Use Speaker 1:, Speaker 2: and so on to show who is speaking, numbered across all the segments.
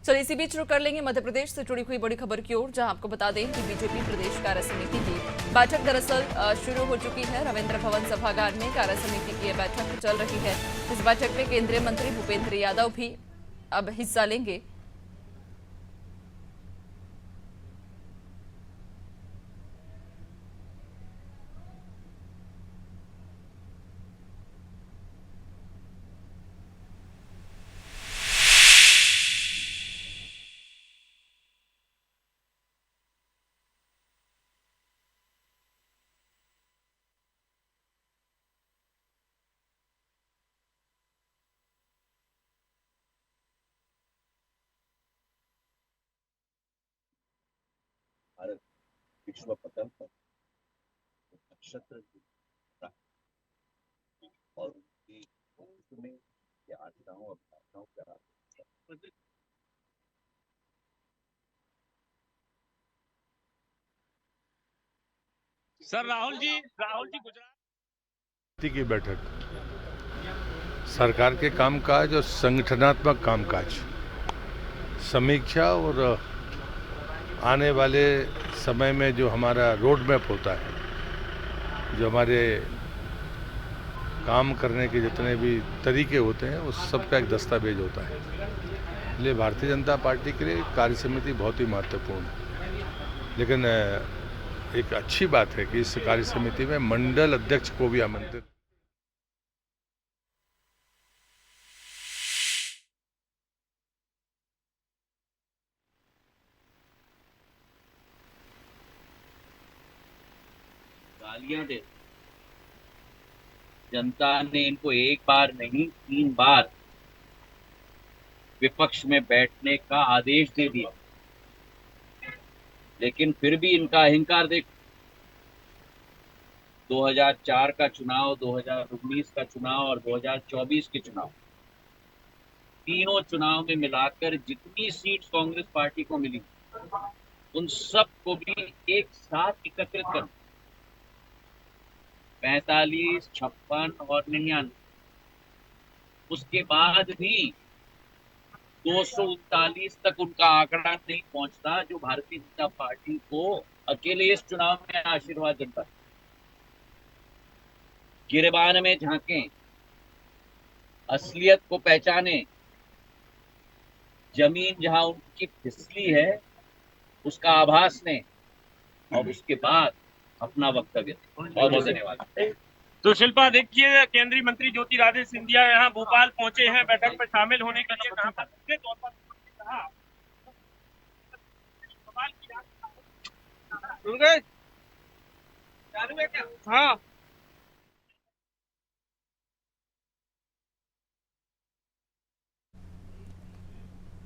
Speaker 1: चलिए इसी बीच रुक कर लेंगे मध्य प्रदेश से जुड़ी हुई बड़ी खबर की ओर, जहां आपको बता दें कि बीजेपी प्रदेश कार्य समिति की बैठक दरअसल शुरू हो चुकी है। रविंद्र भवन सभागार में कार्य समिति की यह बैठक चल रही है। इस बैठक में केंद्रीय मंत्री भूपेंद्र यादव भी अब हिस्सा लेंगे।
Speaker 2: भारत विश्व पटल पर नक्षत्र और उनकी में आशाओं अभिलाषाओं का
Speaker 3: सर राहुल जी गुजरात
Speaker 4: की बैठक सरकार के कामकाज और संगठनात्मक कामकाज समीक्षा और आने वाले समय में जो हमारा रोड मैप होता है, जो हमारे काम करने के जितने भी तरीके होते हैं उस सब का एक दस्तावेज होता है। इसलिए भारतीय जनता पार्टी के लिए कार्य समिति बहुत ही महत्वपूर्ण है। लेकिन एक अच्छी बात है कि इस कार्य समिति में मंडल अध्यक्ष को भी आमंत्रित
Speaker 2: गालियां दे। जनता ने इनको एक बार नहीं 3 बार विपक्ष में बैठने का आदेश दे दिया, लेकिन फिर भी इनका अहंकार देख। 2004 का चुनाव, 2019 का चुनाव और 2024 के चुनाव, तीनों चुनाव में मिलाकर जितनी सीट कांग्रेस पार्टी को मिली उन सब को भी एक साथ एकत्रित कर 45, 56 और 99, उसके बाद भी 239 तक उनका आंकड़ा नहीं पहुंचता, जो भारतीय जनता पार्टी को अकेले इस चुनाव में आशीर्वाद देता है। गिरबान में झांकें, असलियत को पहचाने, जमीन जहां उनकी फिसली है उसका आभास लें और उसके बाद अपना वक्तव्य दें। बहुत बहुत धन्यवाद।
Speaker 3: तो शिल्पा, देखिए केंद्रीय मंत्री ज्योतिरादित्य सिंधिया यहाँ भोपाल पहुंचे हैं बैठक में शामिल होने के लिए। कहा सीधे तौर पर कहा सवाल किया, सुन गए? चालू है क्या? हाँ।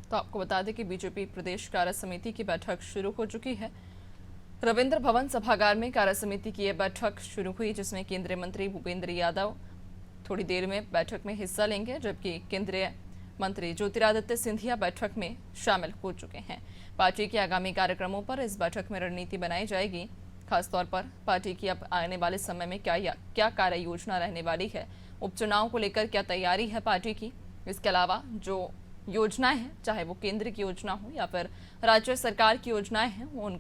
Speaker 1: तो आपको बता दें कि बीजेपी प्रदेश कार्य समिति की बैठक शुरू हो चुकी है। रविंद्र भवन सभागार में कार्य समिति की यह बैठक शुरू हुई, जिसमें केंद्रीय मंत्री भूपेंद्र यादव थोड़ी देर में बैठक में हिस्सा लेंगे, जबकि केंद्रीय मंत्री ज्योतिरादित्य सिंधिया बैठक में शामिल हो चुके हैं। पार्टी के आगामी कार्यक्रमों पर इस बैठक में रणनीति बनाई जाएगी। खासतौर पर पार्टी की अब आने वाले समय में क्या कार्य योजना रहने वाली है, उपचुनाव को लेकर क्या तैयारी है पार्टी की। इसके अलावा जो योजनाएं हैं, चाहे वो केंद्र की योजना हो या फिर राज्य सरकार की योजनाएं हैं, उन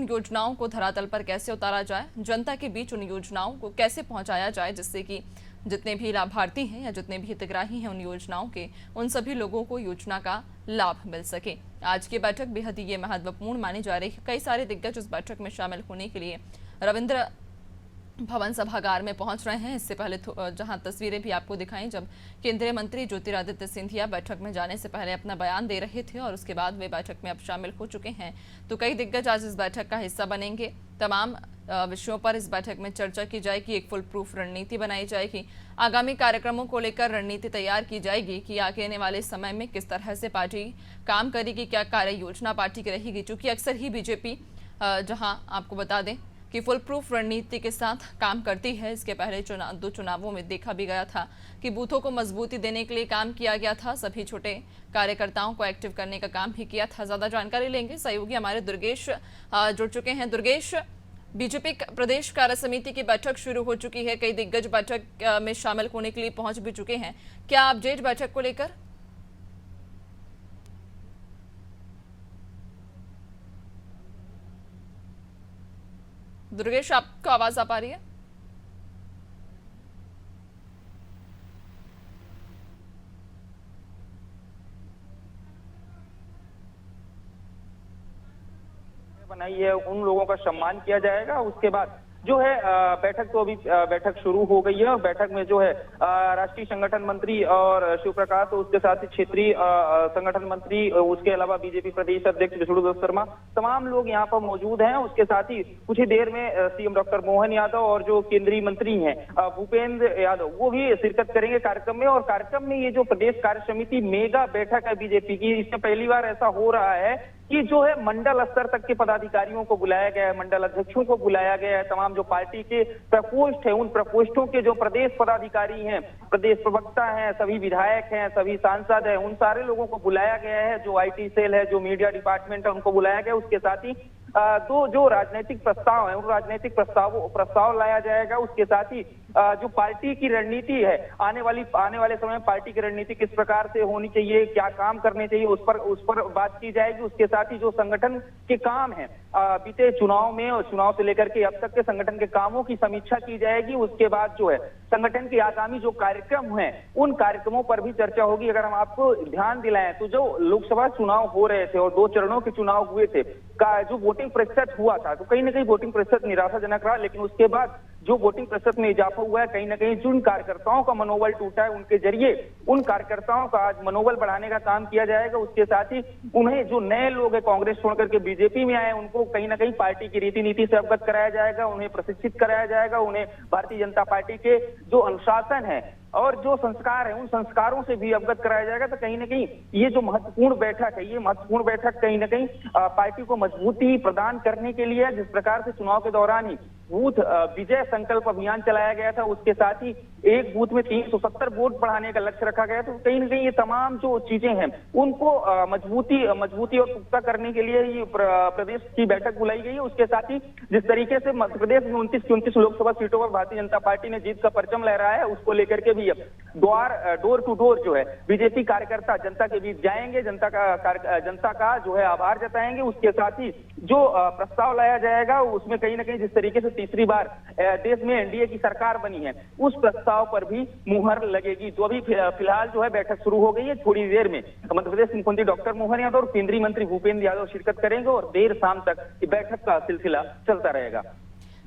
Speaker 1: योजनाओं को धरातल पर कैसे उतारा जाए, जनता के बीच उन योजनाओं को कैसे पहुंचाया जाए, जिससे कि जितने भी लाभार्थी हैं या जितने भी हितग्राही हैं उन योजनाओं के, उन सभी लोगों को योजना का लाभ मिल सके। आज की बैठक बेहद ही महत्वपूर्ण मानी जा रही है। कई सारे दिग्गज इस बैठक में शामिल होने के लिए रविंद्र भवन सभागार में पहुंच रहे हैं। इससे पहले जहां तस्वीरें भी आपको दिखाई, जब केंद्रीय मंत्री ज्योतिरादित्य सिंधिया बैठक में जाने से पहले अपना बयान दे रहे थे और उसके बाद वे बैठक में अब शामिल हो चुके हैं। तो कई दिग्गज आज इस बैठक का हिस्सा बनेंगे। तमाम विषयों पर इस बैठक में चर्चा की जाएगी, एक फुल प्रूफ रणनीति बनाई जाएगी, आगामी कार्यक्रमों को लेकर रणनीति तैयार की जाएगी कि आगे आने वाले समय में किस तरह से पार्टी काम करेगी, क्या कार्य योजना पार्टी की रहेगी। चूंकि अक्सर ही बीजेपी जहां आपको बता दें कि फुल प्रूफ रणनीति के साथ काम करती है। इसके पहले दो चुनावों में देखा भी गया था कि बूथों को मजबूती देने के लिए काम किया गया था, सभी छोटे कार्यकर्ताओं को एक्टिव करने का काम भी किया था। ज्यादा जानकारी लेंगे, सहयोगी हमारे दुर्गेश जुड़ चुके हैं। दुर्गेश, बीजेपी प्रदेश कार्य समिति की बैठक शुरू हो चुकी है, कई दिग्गज बैठक में शामिल होने के लिए पहुंच भी चुके हैं। क्या अपडेट बैठक को लेकर? दुर्गेश, आपको आवाज आ पा रही है?
Speaker 5: बनाई है उन लोगों का सम्मान किया जाएगा। उसके बाद जो है बैठक तो अभी बैठक शुरू हो गई है और बैठक में जो है राष्ट्रीय संगठन मंत्री और शिव प्रकाश, उसके साथ ही क्षेत्रीय संगठन मंत्री, उसके अलावा बीजेपी प्रदेश अध्यक्ष विष्णुदत्त शर्मा, तमाम लोग यहाँ पर मौजूद हैं। उसके साथ ही कुछ ही देर में सीएम डॉक्टर मोहन यादव और जो केंद्रीय मंत्री हैं भूपेंद्र यादव, वो भी शिरकत करेंगे कार्यक्रम में। और कार्यक्रम में ये जो प्रदेश कार्य समिति मेगा बैठक है बीजेपी की, इससे पहली बार ऐसा हो रहा है कि जो है मंडल स्तर तक के पदाधिकारियों को बुलाया गया है, मंडल अध्यक्षों को बुलाया गया है, तमाम जो पार्टी के प्रकोष्ठ है उन प्रकोष्ठों के जो प्रदेश पदाधिकारी हैं, प्रदेश प्रवक्ता हैं, सभी विधायक हैं, सभी सांसद हैं, उन सारे लोगों को बुलाया गया है। जो आईटी सेल है, जो मीडिया डिपार्टमेंट है, उनको बुलाया गया। उसके साथ ही तो जो राजनीतिक प्रस्ताव है उन राजनीतिक प्रस्ताव लाया जाएगा। उसके साथ ही जो पार्टी की रणनीति है, आने वाले समय में पार्टी की रणनीति किस प्रकार से होनी चाहिए, क्या काम करने चाहिए, उस पर बात की जाएगी। उसके साथ ही जो संगठन के काम है बीते चुनाव में और चुनाव से लेकर के अब तक के संगठन के कामों की समीक्षा की जाएगी। उसके बाद जो है संगठन के आगामी जो कार्यक्रम हैं उन कार्यक्रमों पर भी चर्चा होगी। अगर हम आपको ध्यान दिलाएं तो जो लोकसभा चुनाव हो रहे थे और 2 चरणों के चुनाव हुए थे का जो वोटिंग प्रतिशत हुआ था, तो कहीं ना कहीं वोटिंग प्रतिशत निराशाजनक रहा। लेकिन उसके बाद जो वोटिंग प्रतिशत में इजाफा हुआ है, कहीं ना कहीं जिन कार्यकर्ताओं का मनोबल टूटा है उनके जरिए उन कार्यकर्ताओं का आज मनोबल बढ़ाने का काम किया जाएगा। उसके साथ ही उन्हें जो नए लोग हैं कांग्रेस छोड़ करके बीजेपी में आए, उनको कहीं ना कहीं पार्टी की रीति नीति से अवगत कराया जाएगा, उन्हें प्रशिक्षित कराया जाएगा, उन्हें भारतीय जनता पार्टी के जो अनुशासन है और जो संस्कार है उन संस्कारों से भी अवगत कराया जाएगा। तो कहीं ना कहीं ये जो महत्वपूर्ण बैठक है, ये महत्वपूर्ण बैठक कहीं ना कहीं पार्टी को मजबूती प्रदान करने के लिए, जिस प्रकार से चुनाव के दौरान ही बूथ विजय संकल्प अभियान चलाया गया था, उसके साथ ही एक बूथ में 370 वोट बढ़ाने का लक्ष्य रखा गया। तो कहीं ना कहीं ये तमाम जो चीजें हैं उनको मजबूती और पुख्ता करने के लिए ये प्रदेश की बैठक बुलाई गई है। उसके साथ ही जिस तरीके से मध्य प्रदेश में 29 लोकसभा सीटों पर भारतीय जनता पार्टी ने जीत का परचम लहराया है, उसको लेकर के भी डोर टू डोर जो है बीजेपी कार्यकर्ता जनता के बीच जाएंगे, जनता का जो है आभार जताएंगे। उसके साथ ही जो प्रस्ताव लाया जाएगा उसमें कहीं ना कहीं जिस तरीके से तीसरी बार देश में एनडीए की सरकार बनी है उस प्रस्ताव पर भी मुहर लगेगी। तो अभी फिलहाल जो है बैठक शुरू हो गई है। थोड़ी देर में मध्य प्रदेश मुख्यमंत्री डॉक्टर मोहन यादव और केंद्रीय मंत्री भूपेंद्र यादव शिरकत करेंगे और देर शाम तक बैठक का सिलसिला चलता रहेगा।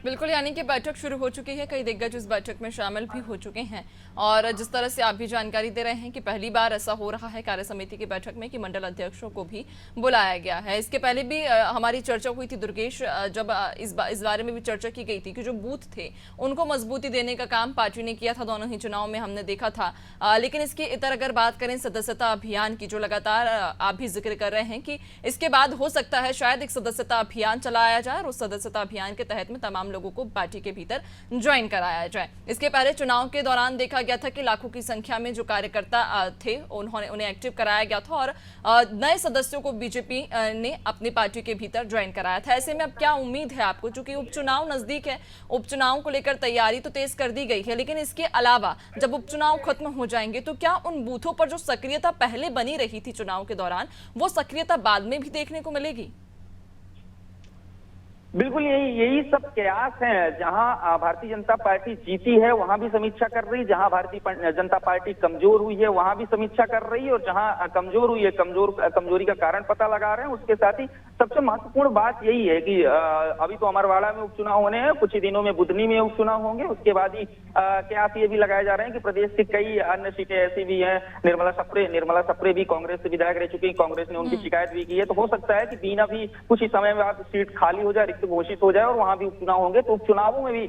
Speaker 1: बिल्कुल, यानी कि बैठक शुरू हो चुकी है, कई दिग्गज इस बैठक में शामिल भी हो चुके हैं। और जिस तरह से आप भी जानकारी दे रहे हैं कि पहली बार ऐसा हो रहा है कार्य समिति की बैठक में कि मंडल अध्यक्षों को भी बुलाया गया है। इसके पहले भी हमारी चर्चा हुई थी दुर्गेश, जब इस बारे में भी चर्चा की गई थी कि जो बूथ थे उनको मजबूती देने का काम पार्टी ने किया था, दोनों ही चुनाव में हमने देखा था। लेकिन इसके इतर अगर बात करें सदस्यता अभियान की, जो लगातार आप भी जिक्र कर रहे हैं कि इसके बाद हो सकता है शायद एक सदस्यता अभियान चलाया जाए और उस सदस्यता अभियान के तहत में तमाम लोगों को पार्टी के भीतर ज्वाइन कराया जाए। इसके पहले चुनाव के दौरान देखा गया था कि लाखों की संख्या में जो कार्यकर्ता थे उन्हें एक्टिव कराया गया था और नए सदस्यों को बीजेपी ने अपनी पार्टी के भीतर ज्वाइन कराया था। ऐसे में अब क्या उम्मीद है आपको, चूंकि उपचुनाव नजदीक है, उपचुनाव को लेकर तैयारी तो तेज कर दी गई है, लेकिन इसके अलावा जब उपचुनाव खत्म हो जाएंगे तो क्या उन बूथों पर जो सक्रियता पहले बनी रही थी चुनाव के दौरान, वो सक्रियता बाद में भी देखने को मिलेगी?
Speaker 5: बिल्कुल यही सब प्रयास हैं। जहां भारतीय जनता पार्टी जीती है वहां भी समीक्षा कर रही, जहां भारतीय जनता पार्टी कमजोर हुई है वहां भी समीक्षा कर रही है, और जहां कमजोर हुई है कमजोरी का कारण पता लगा रहे हैं। उसके साथ ही सबसे महत्वपूर्ण बात यही है कि अभी तो अमरवाड़ा में उपचुनाव होने हैं, कुछ ही दिनों में बुधनी में उपचुनाव होंगे। उसके बाद ही कयास ये भी लगाए जा रहे हैं कि प्रदेश की कई अन्य सीटें ऐसी भी हैं। निर्मला सप्रे भी कांग्रेस से विधायक रह चुकी, कांग्रेस ने उनकी शिकायत भी की है। तो हो सकता है कि बीना भी कुछ ही समय में आप सीट खाली हो जाए, घोषित हो जाए और वहां भी उपचुनाव होंगे। तो उपचुनावों में भी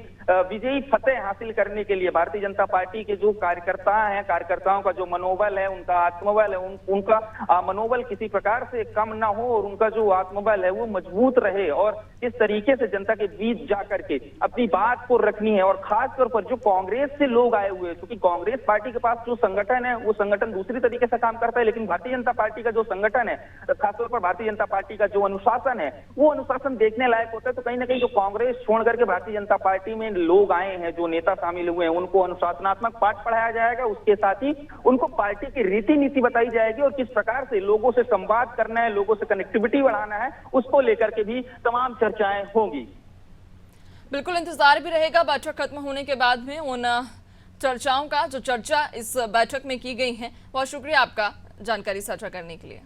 Speaker 5: विजयी फतेह हासिल करने के लिए भारतीय जनता पार्टी के जो कार्यकर्ता हैं, कार्यकर्ताओं का जो मनोबल है, उनका आत्मबल है, उनका मनोबल किसी प्रकार से कम ना हो और उनका जो आत्मबल है वो मजबूत रहे और इस तरीके से जनता के बीच जाकर के अपनी बात को रखनी है। और खासतौर पर जो कांग्रेस से लोग आए हुए हैं, क्योंकि कांग्रेस पार्टी के पास जो संगठन है वो संगठन दूसरी तरीके से काम करता है, लेकिन भारतीय जनता पार्टी का जो संगठन है, खासतौर पर भारतीय जनता पार्टी का जो अनुशासन है वो अनुशासन देखने लायक होता है। तो कहीं ना कहीं जो कांग्रेस छोड़ करके भारतीय जनता पार्टी में लोग आए हैं, जो नेता शामिल हुए हैं, उनको अनुशासनात्मक पाठ पढ़ाया जाएगा। उसके साथ ही उनको पार्टी की रीति नीति बताई जाएगी और किस प्रकार से लोगों से संवाद करना है, लोगों से कनेक्टिविटी बढ़ाना है, उसको लेकर के भी तमाम चर्चाएं होंगी।
Speaker 1: बिल्कुल इंतजार भी रहेगा बैठक खत्म होने के बाद में उन चर्चाओं का जो चर्चा इस बैठक में की गई है। बहुत शुक्रिया आपका जानकारी साझा करने के लिए।